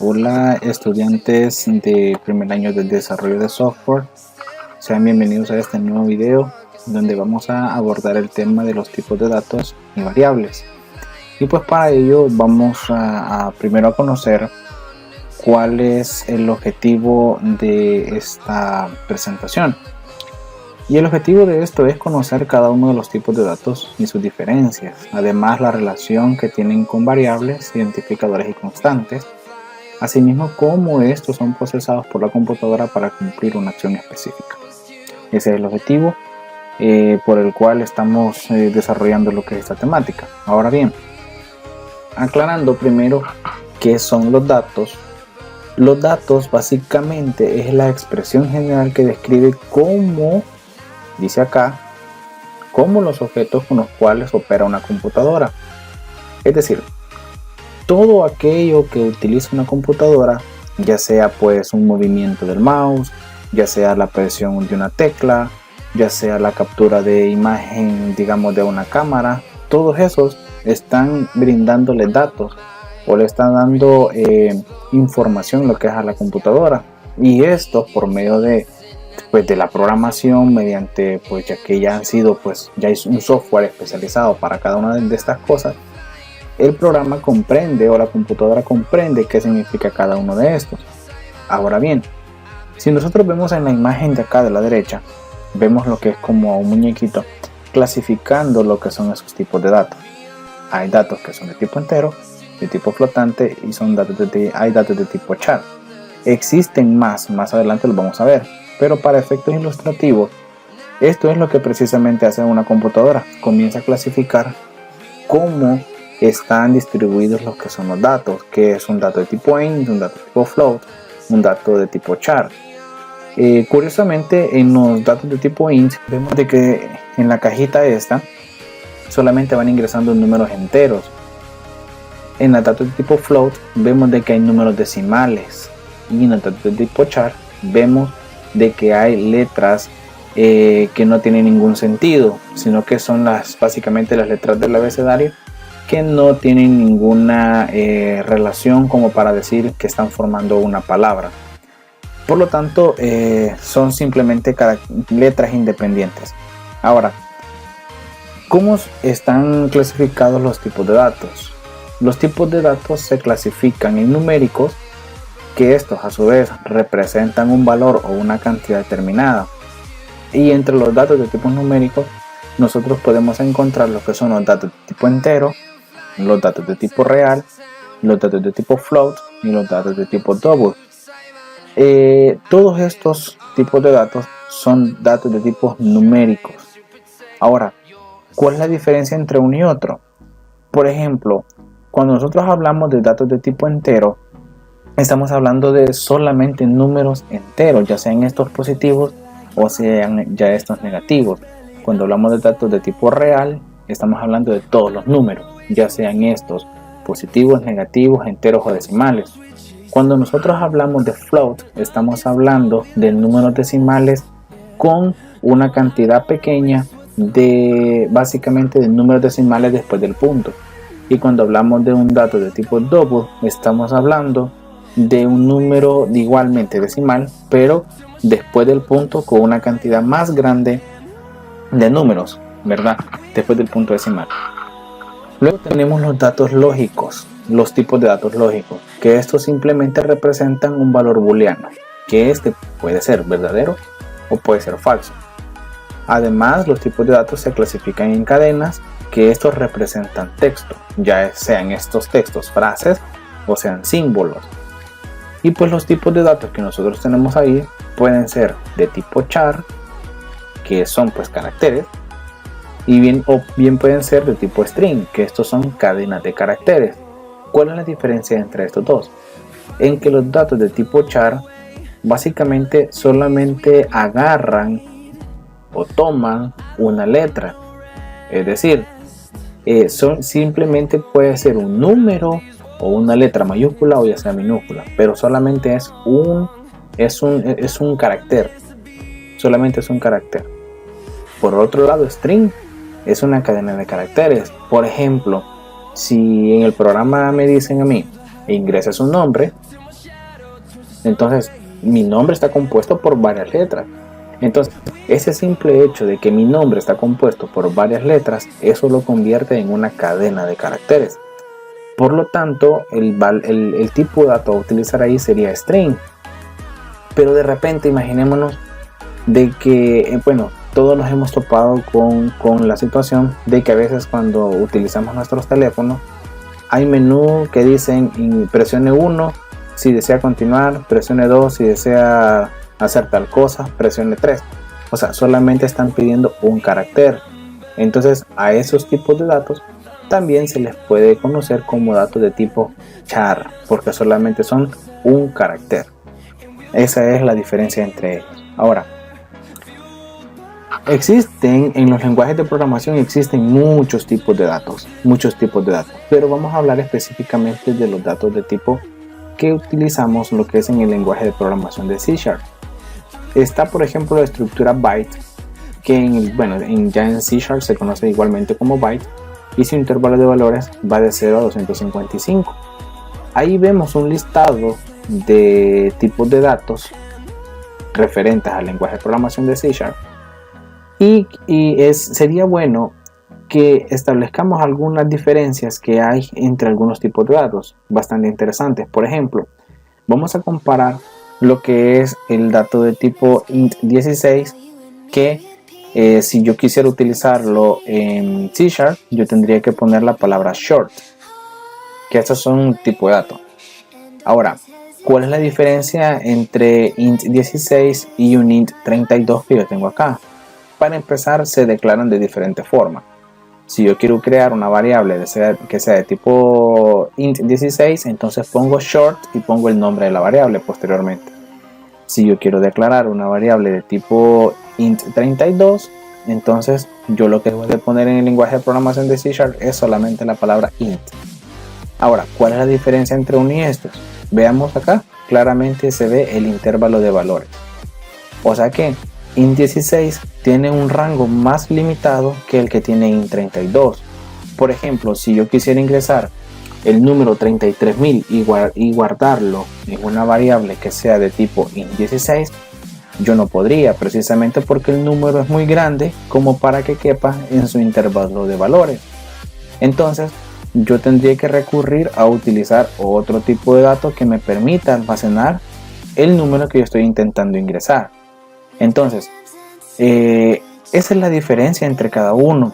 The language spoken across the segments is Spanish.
Hola estudiantes de primer año de desarrollo de software, sean bienvenidos a este nuevo video donde vamos a abordar el tema de los tipos de datos y variables. Y pues para ello vamos a primero a conocer cuál es el objetivo de esta presentación. Y el objetivo de esto es conocer cada uno de los tipos de datos y sus diferencias, además la relación que tienen con variables, identificadores y constantes, asimismo cómo estos son procesados por la computadora para cumplir una acción específica. Ese es el objetivo por el cual estamos desarrollando lo que es esta temática. Ahora bien, aclarando primero qué son los datos. Los datos básicamente es la expresión general que describe cómo, dice acá, cómo los objetos con los cuales opera una computadora. Es decir, todo aquello que utiliza una computadora, ya sea pues un movimiento del mouse, ya sea la presión de una tecla, ya sea la captura de imagen, digamos, de una cámara, todos esos están brindándole datos o le están dando información lo que es a la computadora, y esto por medio de la programación, mediante pues ya que ya han sido pues ya es un software especializado para cada una de estas cosas. El programa comprende o la computadora comprende qué significa cada uno de estos. Ahora bien, si nosotros vemos en la imagen de acá de la derecha, vemos lo que es como un muñequito clasificando lo que son esos tipos de datos. Hay datos que son de tipo entero, de tipo flotante, y hay datos de tipo char. Existen más adelante los vamos a ver, pero para efectos ilustrativos, esto es lo que precisamente hace una computadora. Comienza a clasificar cómo están distribuidos los que son los datos, que es un dato de tipo int, un dato de tipo float, un dato de tipo char. Curiosamente, en los datos de tipo int vemos de que en la cajita esta solamente van ingresando números enteros. En los datos de tipo float vemos de que hay números decimales, y en los datos de tipo char vemos de que hay letras que no tienen ningún sentido, sino que son básicamente las letras del abecedario que no tienen ninguna relación como para decir que están formando una palabra. Por lo tanto, son simplemente letras independientes. Ahora, ¿cómo están clasificados los tipos de datos? Los tipos de datos se clasifican en numéricos, que estos a su vez representan un valor o una cantidad determinada. Y entre los datos de tipos numéricos nosotros podemos encontrar lo que son los datos de tipo entero, los datos de tipo real, los datos de tipo float y los datos de tipo double. Todos estos tipos de datos son datos de tipos numéricos. Ahora, ¿cuál es la diferencia entre uno y otro? Por ejemplo, cuando nosotros hablamos de datos de tipo entero, estamos hablando de solamente números enteros, ya sean estos positivos o sean ya estos negativos. Cuando hablamos de datos de tipo real, estamos hablando de todos los números, ya sean estos positivos, negativos, enteros o decimales. Cuando nosotros hablamos de float, estamos hablando de números decimales con una cantidad pequeña básicamente de números decimales después del punto. Y cuando hablamos de un dato de tipo double, estamos hablando de un número igualmente decimal, pero después del punto con una cantidad más grande de números, ¿verdad? Después del punto decimal. Luego tenemos los datos lógicos, los tipos de datos lógicos, que estos simplemente representan un valor booleano, que este puede ser verdadero o puede ser falso. Además, los tipos de datos se clasifican en cadenas, que estos representan texto, ya sean estos textos frases o sean símbolos. Y pues los tipos de datos que nosotros tenemos ahí pueden ser de tipo char, que son pues caracteres, y bien pueden ser de tipo string, que estos son cadenas de caracteres. ¿Cuál es la diferencia entre estos dos? En que los datos de tipo char básicamente solamente agarran o toman una letra, es decir, simplemente puede ser un número o una letra mayúscula o ya sea minúscula, pero solamente es un carácter, solamente es un carácter. Por otro lado, string es una cadena de caracteres. Por ejemplo, si en el programa me dicen a mí ingresa su nombre, Entonces, mi nombre está compuesto por varias letras. Entonces, ese simple hecho de que mi nombre está compuesto por varias letras, eso lo convierte en una cadena de caracteres. Por lo tanto, el tipo de dato a utilizar ahí sería string. Pero de repente, imaginémonos de que, bueno, todos nos hemos topado con la situación de que a veces cuando utilizamos nuestros teléfonos, hay menú que dicen presione 1 si desea continuar, presione 2 si desea hacer tal cosa, presione 3. O sea, solamente están pidiendo un carácter. Entonces, a esos tipos de datos también se les puede conocer como datos de tipo char, porque solamente son un carácter. Esa es la diferencia entre ellos. Ahora, existen en los lenguajes de programación muchos tipos de datos, pero vamos a hablar específicamente de los datos de tipo que utilizamos, lo que es en el lenguaje de programación de C#. Está, por ejemplo, la estructura byte, que ya en C# se conoce igualmente como byte, y su intervalo de valores va de 0 a 255. Ahí vemos un listado de tipos de datos referentes al lenguaje de programación de C#, sería bueno que establezcamos algunas diferencias que hay entre algunos tipos de datos bastante interesantes. Por ejemplo, vamos a comparar lo que es el dato de tipo int16, que si yo quisiera utilizarlo en C#, yo tendría que poner la palabra short, que estos son un tipo de dato. Ahora, ¿cuál es la diferencia entre int16 y un int32 que yo tengo acá? Para empezar, se declaran de diferente forma. Si yo quiero crear una variable que sea de tipo int16, entonces pongo short y pongo el nombre de la variable posteriormente. Si yo quiero declarar una variable de tipo int32, entonces yo lo que debo de poner en el lenguaje de programación de C# es solamente la palabra int. Ahora, ¿cuál es la diferencia entre uno y estos? Veamos acá, claramente se ve el intervalo de valores. O sea que int16 tiene un rango más limitado que el que tiene int32. Por ejemplo, si yo quisiera ingresar el número 33.000 y guardarlo en una variable que sea de tipo int16, yo no podría, precisamente porque el número es muy grande como para que quepa en su intervalo de valores. Entonces, yo tendría que recurrir a utilizar otro tipo de dato que me permita almacenar el número que yo estoy intentando ingresar. Entonces, esa es la diferencia entre cada uno.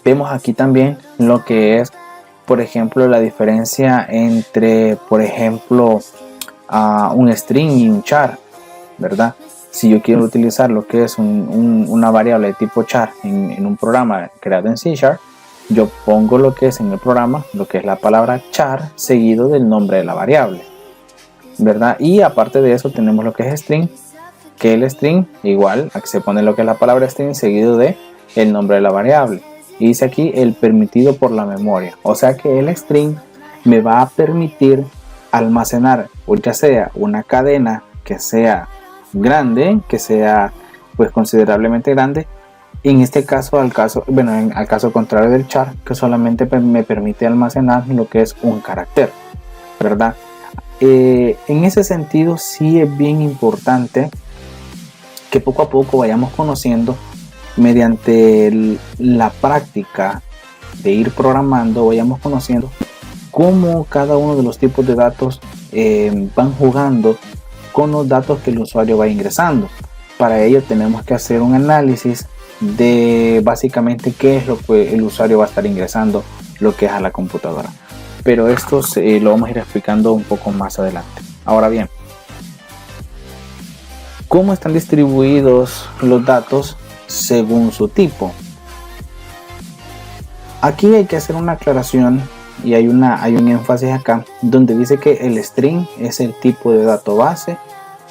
Vemos aquí también lo que es, por ejemplo, la diferencia entre, por ejemplo, un string y un char, ¿verdad? Si yo quiero utilizar lo que es una variable de tipo char en un programa creado en C#, yo pongo lo que es en el programa, lo que es la palabra char seguido del nombre de la variable, ¿verdad? Y aparte de eso tenemos lo que es string, que el string igual, aquí se pone lo que es la palabra string seguido de el nombre de la variable. Y dice aquí el permitido por la memoria, o sea que el string me va a permitir almacenar, o ya sea una cadena que sea grande, que sea pues considerablemente grande. En este caso, al caso contrario del char, que solamente me permite almacenar lo que es un carácter, ¿verdad? En ese sentido sí es bien importante que poco a poco vayamos conociendo, mediante la práctica de ir programando, vayamos conociendo cómo cada uno de los tipos de datos van jugando con los datos que el usuario va ingresando. Para ello tenemos que hacer un análisis de básicamente qué es lo que el usuario va a estar ingresando, lo que es a la computadora. Pero esto lo vamos a ir explicando un poco más adelante. Ahora bien, ¿cómo están distribuidos los datos según su tipo? Aquí hay que hacer una aclaración y hay un énfasis acá donde dice que el string es el tipo de dato base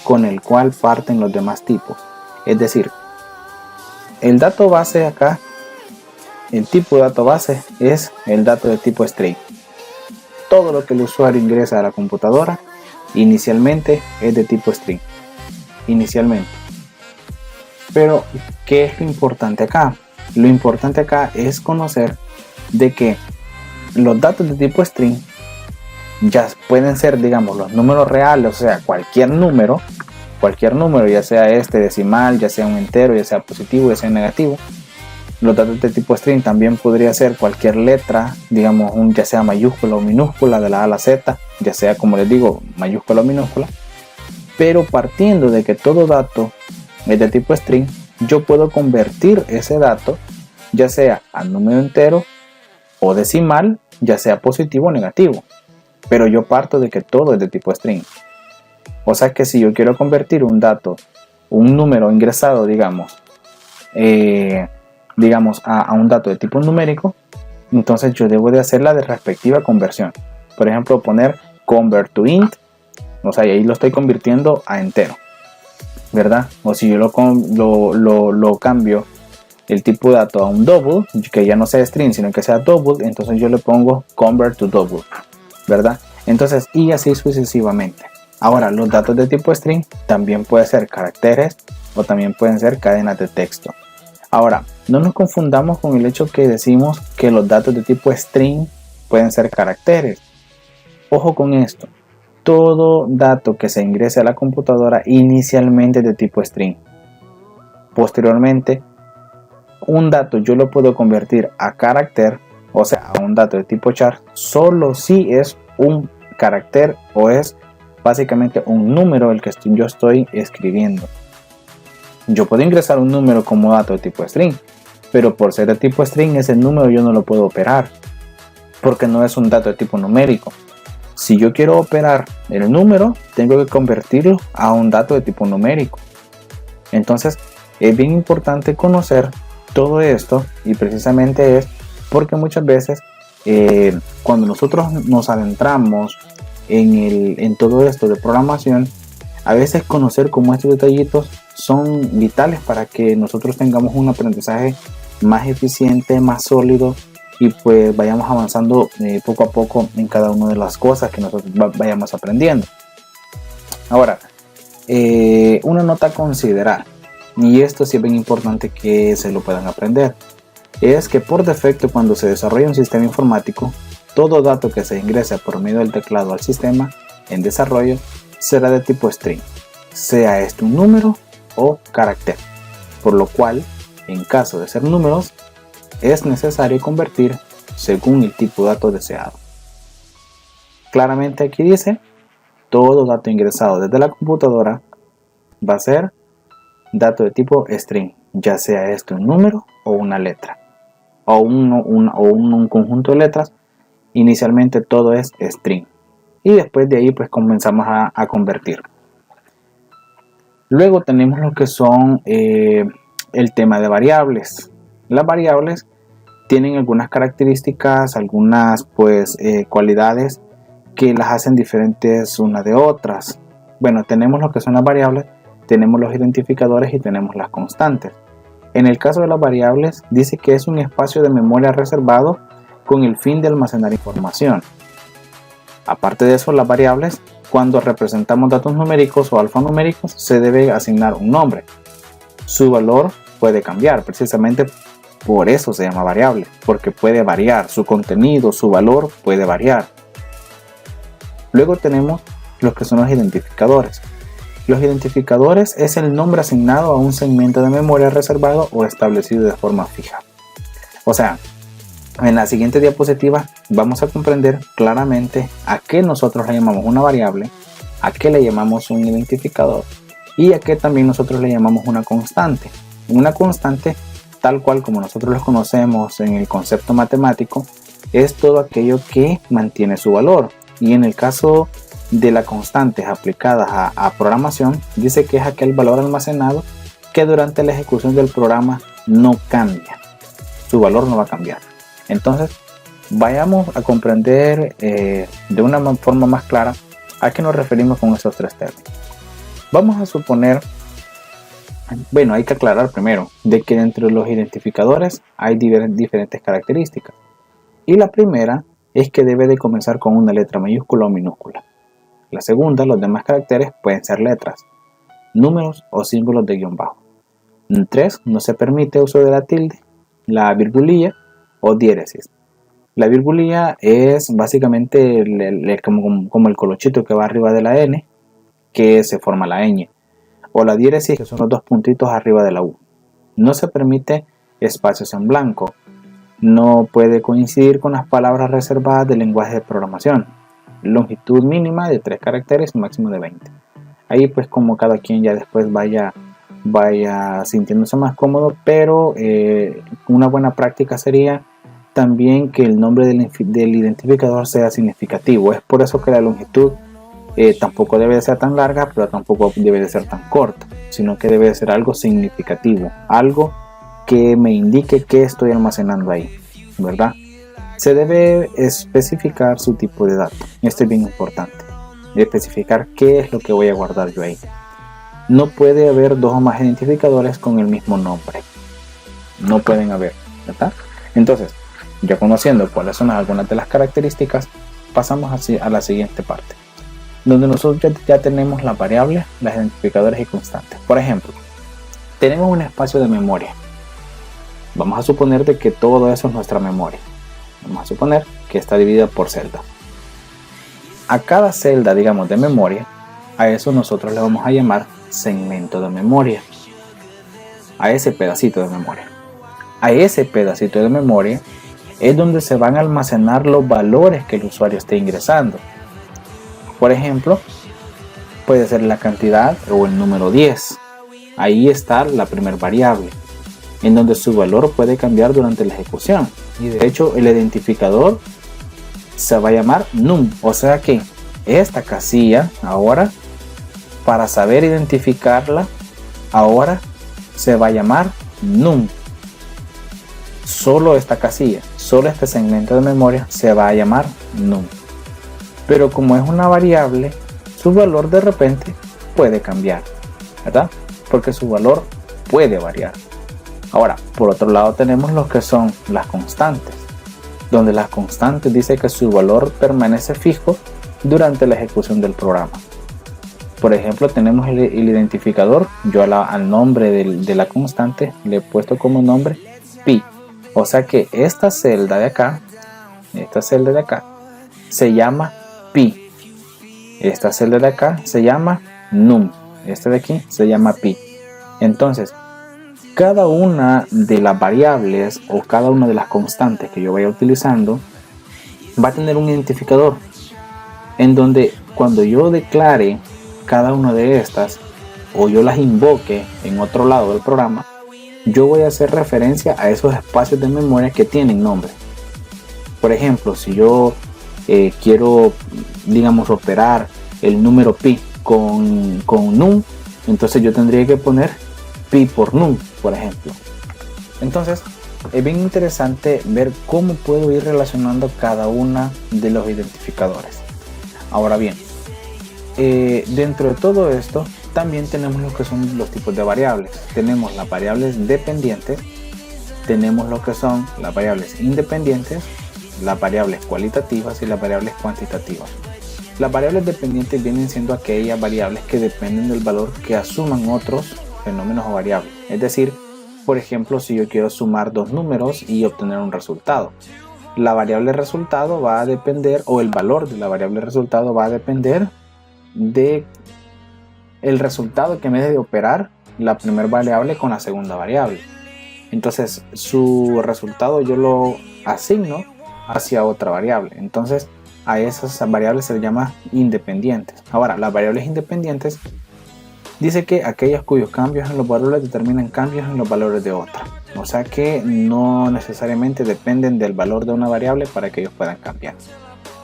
con el cual parten los demás tipos. Es decir, el dato base acá, el tipo de dato base es el dato de tipo string. Todo lo que el usuario ingresa a la computadora inicialmente es de tipo string. Inicialmente. Pero, ¿qué es lo importante acá? Lo importante acá es conocer de que los datos de tipo string ya pueden ser, digamos, los números reales, o sea, cualquier número, ya sea decimal, ya sea un entero, ya sea positivo, ya sea negativo. Los datos de tipo string también podría ser cualquier letra, digamos, ya sea mayúscula o minúscula, de la A a la Z, ya sea, como les digo, mayúscula o minúscula. Pero partiendo de que todo dato es de tipo string, yo puedo convertir ese dato ya sea a número entero o decimal, ya sea positivo o negativo. Pero yo parto de que todo es de tipo string. O sea que si yo quiero convertir un dato, un número ingresado, digamos, a un dato de tipo numérico, entonces yo debo de hacer la respectiva conversión. Por ejemplo, poner convert to int, o sea, y ahí lo estoy convirtiendo a entero, ¿verdad? O si yo lo cambio el tipo de dato a un double, que ya no sea string sino que sea double, entonces yo le pongo convert to double, ¿verdad? Entonces, y así sucesivamente. Ahora, los datos de tipo string también pueden ser caracteres o también pueden ser cadenas de texto. Ahora, no nos confundamos con el hecho que decimos que los datos de tipo string pueden ser caracteres. Ojo con esto. Todo dato que se ingrese a la computadora inicialmente es de tipo string. Posteriormente, un dato yo lo puedo convertir a carácter, o sea, a un dato de tipo char, solo si es un carácter o es básicamente un número el que yo estoy escribiendo. Yo puedo ingresar un número como dato de tipo string, pero por ser de tipo string ese número yo no lo puedo operar porque no es un dato de tipo numérico. Si yo quiero operar el número, tengo que convertirlo a un dato de tipo numérico. Entonces es bien importante conocer todo esto, y precisamente es porque muchas veces cuando nosotros nos adentramos en todo esto de programación, a veces conocer como estos detallitos son vitales para que nosotros tengamos un aprendizaje más eficiente, más sólido, y pues vayamos avanzando poco a poco en cada una de las cosas que nosotros vayamos aprendiendo. Ahora, una nota a considerar, y esto sí es bien importante que se lo puedan aprender, es que por defecto cuando se desarrolla un sistema informático, todo dato que se ingresa por medio del teclado al sistema en desarrollo será de tipo string, sea este un número o carácter, por lo cual en caso de ser números es necesario convertir según el tipo de dato deseado. Claramente aquí dice, todo dato ingresado desde la computadora va a ser dato de tipo string, ya sea esto un número o una letra o un conjunto de letras. Inicialmente todo es string y después de ahí pues comenzamos a convertir. Luego tenemos lo que son el tema de variables. Las variables tienen algunas características, algunas pues cualidades que las hacen diferentes unas de otras. Bueno, tenemos lo que son las variables, tenemos los identificadores y tenemos las constantes. En el caso de las variables, dice que es un espacio de memoria reservado con el fin de almacenar información. Aparte de eso, las variables, cuando representamos datos numéricos o alfanuméricos, se debe asignar un nombre. Su valor puede cambiar, precisamente por eso se llama variable, porque puede variar, su contenido, su valor puede variar. Luego tenemos los que son los identificadores. Los identificadores es el nombre asignado a un segmento de memoria reservado o establecido de forma fija. O sea, en la siguiente diapositiva vamos a comprender claramente a qué nosotros le llamamos una variable, a qué le llamamos un identificador y a qué también nosotros le llamamos una constante. Una constante, tal cual como nosotros los conocemos en el concepto matemático, es todo aquello que mantiene su valor. Y en el caso de las constantes aplicadas a programación, dice que es aquel valor almacenado que durante la ejecución del programa no cambia. Su valor no va a cambiar. Entonces, vayamos a comprender de una forma más clara a qué nos referimos con estos tres términos. Vamos a suponer, bueno, hay que aclarar primero de que dentro de los identificadores hay diferentes características. Y la primera es que debe de comenzar con una letra mayúscula o minúscula. La segunda, los demás caracteres pueden ser letras, números o símbolos de guión bajo. 3, no se permite uso de la tilde, la virgulilla o diéresis. La virgulilla es básicamente como el colochito que va arriba de la N, que se forma la ñ, o la diéresis, que son los dos puntitos arriba de la U. No se permite espacios en blanco. No puede coincidir con las palabras reservadas del lenguaje de programación. Longitud mínima de 3 caracteres, máximo de 20. Ahí pues como cada quien ya después vaya sintiéndose más cómodo, pero una buena práctica sería también que el nombre del identificador sea significativo. Es por eso que la longitud tampoco debe de ser tan larga, pero tampoco debe de ser tan corta, sino que debe de ser algo significativo, algo que me indique qué estoy almacenando ahí, ¿verdad? Se debe especificar su tipo de dato. Esto es bien importante, especificar qué es lo que voy a guardar yo ahí. No puede haber dos o más identificadores con el mismo nombre, no pueden haber, ¿verdad? Entonces, ya conociendo cuáles son algunas de las características, pasamos así a la siguiente parte, donde nosotros ya tenemos las variables, los identificadores y constantes. Por ejemplo, tenemos un espacio de memoria. Vamos a suponer de que todo eso es nuestra memoria. Vamos a suponer que está dividida por celdas. A cada celda, digamos, de memoria, a eso nosotros le vamos a llamar segmento de memoria. A ese pedacito de memoria. A ese pedacito de memoria es donde se van a almacenar los valores que el usuario esté ingresando. Por ejemplo, puede ser la cantidad o el número 10. Ahí está la primera variable, en donde su valor puede cambiar durante la ejecución. Y de hecho el identificador se va a llamar num, o sea que esta casilla ahora, para saber identificarla, ahora se va a llamar num. Solo esta casilla, solo este segmento de memoria se va a llamar num. Pero como es una variable, su valor de repente puede cambiar, ¿verdad? Porque su valor puede variar. Ahora, por otro lado tenemos lo que son las constantes, donde las constantes dice que su valor permanece fijo durante la ejecución del programa. Por ejemplo, tenemos el identificador. Yo al nombre de la constante le he puesto como nombre pi. O sea que esta celda de acá se llama pi. Esta celda de acá se llama num. Esta de aquí se llama pi. Entonces, cada una de las variables o cada una de las constantes que yo vaya utilizando va a tener un identificador, en donde cuando yo declare cada una de estas o yo las invoque en otro lado del programa, yo voy a hacer referencia a esos espacios de memoria que tienen nombre. Por ejemplo, si yo quiero, digamos, operar el número pi con num, entonces yo tendría que poner pi por num, por ejemplo. Entonces es bien interesante ver cómo puedo ir relacionando cada una de los identificadores. Ahora bien, dentro de todo esto también tenemos lo que son los tipos de variables. Tenemos las variables dependientes, tenemos lo que son las variables independientes, las variables cualitativas y las variables cuantitativas. Las variables dependientes vienen siendo aquellas variables que dependen del valor que asuman otros fenómenos o variables. Es decir, por ejemplo, si yo quiero sumar dos números y obtener un resultado, la variable resultado va a depender, o el valor de la variable resultado va a depender de el resultado que me dé de operar la primera variable con la segunda variable. Entonces su resultado yo lo asigno hacia otra variable. Entonces a esas variables se les llama independientes. Ahora, las variables independientes dice que aquellas cuyos cambios en los valores determinan cambios en los valores de otra. O sea que no necesariamente dependen del valor de una variable para que ellos puedan cambiar.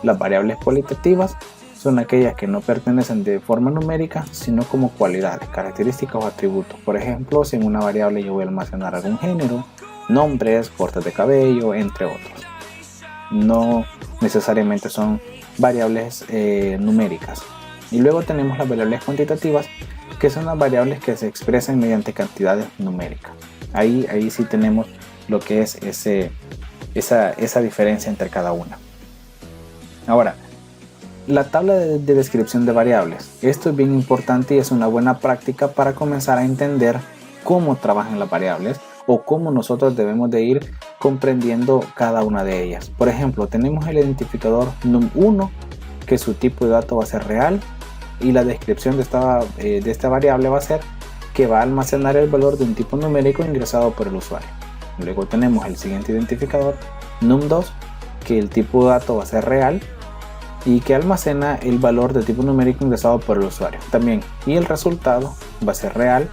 Las variables cualitativas son aquellas que no pertenecen de forma numérica, sino como cualidades, características o atributos. Por ejemplo, si en una variable yo voy a almacenar algún género, nombres, cortes de cabello, entre otros. No necesariamente son variables numéricas. Y luego tenemos las variables cuantitativas, que son las variables que se expresan mediante cantidades numéricas. Ahí sí tenemos lo que es esa diferencia entre cada una. Ahora, la tabla de descripción de variables. Esto es bien importante y es una buena práctica para comenzar a entender cómo trabajan las variables o cómo nosotros debemos de ir comprendiendo cada una de ellas. Por ejemplo, tenemos el identificador num1, que su tipo de dato va a ser real, y la descripción de esta variable va a ser que va a almacenar el valor de un tipo numérico ingresado por el usuario. Luego tenemos el siguiente identificador num2, que el tipo de dato va a ser real y que almacena el valor de tipo numérico ingresado por el usuario también, y el resultado va a ser real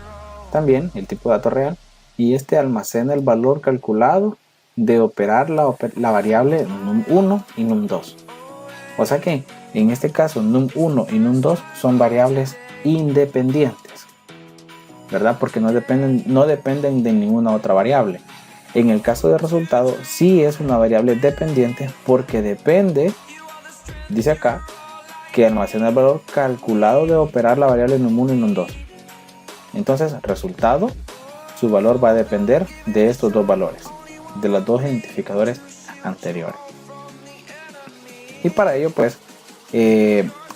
también, el tipo de dato real, y este almacena el valor calculado de operar la variable num1 y num2. O sea que en este caso num1 y num2 son variables independientes, ¿verdad? Porque no dependen de ninguna otra variable. En el caso de resultado sí es una variable dependiente porque depende, dice acá, que almacena el valor calculado de operar la variable num1 y num2. Entonces resultado, su valor va a depender de estos dos valores, de los dos identificadores anteriores. Y para ello pues,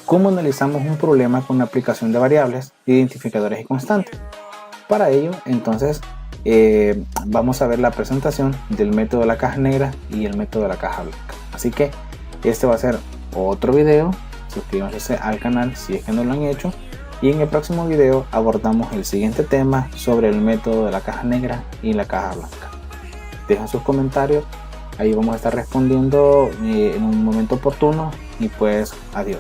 ¿cómo analizamos un problema con la aplicación de variables, identificadores y constantes? Para ello entonces vamos a ver la presentación del método de la caja negra y el método de la caja blanca. Así que este va a ser otro video. Suscríbanse al canal si es que no lo han hecho, y en el próximo video abordamos el siguiente tema sobre el método de la caja negra y la caja blanca. Dejen sus comentarios, ahí vamos a estar respondiendo en un momento oportuno, y pues adiós.